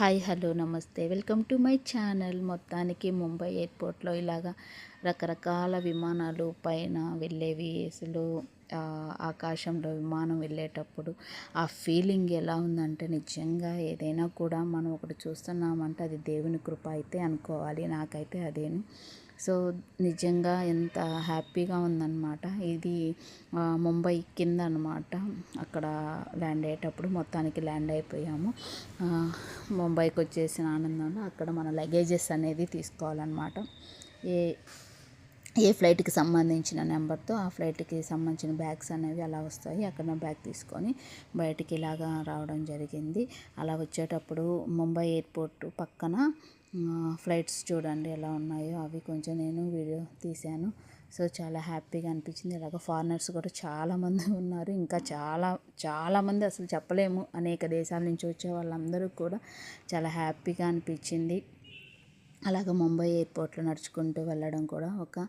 Hi hello నమస్తే welcome to my channel. మొత్తానికి ముంబై ఎయిర్పోర్ట్లో ఇలాగా రకరకాల విమానాలు పైన వెళ్ళేవి, అసలు ఆకాశంలో విమానం వెళ్ళేటప్పుడు ఆ ఫీలింగ్ ఎలా ఉందంటే, నిజంగా ఏదైనా కూడా మనం ఒకటి చూస్తున్నామంటే అది దేవుని కృప అయితే అనుకోవాలి. నాకైతే అదేను. సో నిజంగా ఎంత హ్యాపీగా ఉందన్నమాట. ఇది ముంబై కింద అనమాట. అక్కడ ల్యాండ్ అయ్యేటప్పుడు మొత్తానికి ల్యాండ్ అయిపోయాము. ముంబైకి వచ్చేసిన ఆనందంలో అక్కడ మన లగేజెస్ అనేది తీసుకోవాలన్నమాట. ఏ ఏ ఫ్లైట్కి సంబంధించిన నెంబర్తో ఆ ఫ్లైట్కి సంబంధించిన బ్యాగ్స్ అనేవి అలా వస్తాయి. అక్కడ బ్యాగ్ తీసుకొని బయటికి ఇలాగా రావడం జరిగింది. అలా వచ్చేటప్పుడు ముంబై ఎయిర్పోర్ట్ పక్కన ఫ్లైట్స్ చూడండి ఎలా ఉన్నాయో, అవి కొంచెం నేను వీడియో తీశాను. సో చాలా హ్యాపీగా అనిపించింది. ఇలాగ ఫారినర్స్ కూడా చాలామంది ఉన్నారు. ఇంకా చాలామంది, అసలు చెప్పలేము, అనేక దేశాల నుంచి వచ్చే వాళ్ళందరూ కూడా చాలా హ్యాపీగా అనిపించింది. అలాగ ముంబై ఎయిర్పోర్ట్లో నడుచుకుంటూ వెళ్ళడం కూడా ఒక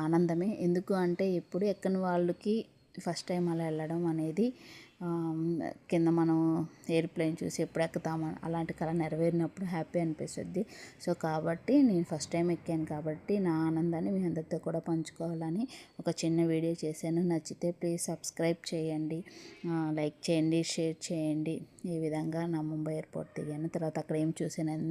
ఆనందమే. ఎందుకు అంటే ఎప్పుడు ఎక్కని వాళ్ళకి ఫస్ట్ టైం అలా వెళ్ళడం అనేది, కింద మనం ఎయిర్ప్లేన్ చూసి ఎప్పుడు ఎక్కుతామో అలాంటి కళ నెరవేరినప్పుడు హ్యాపీ అనిపిస్తుంది. సో కాబట్టి నేను ఫస్ట్ టైం ఎక్కాను కాబట్టి నా ఆనందాన్ని మీ అందరితో కూడా పంచుకోవాలని ఒక చిన్న వీడియో చేశాను. నచ్చితే ప్లీజ్ సబ్స్క్రైబ్ చేయండి, లైక్ చేయండి, షేర్ చేయండి. ఈ విధంగా నా ముంబై ఎయిర్పోర్ట్ దిగాను. తర్వాత అక్కడ ఏం చూసానని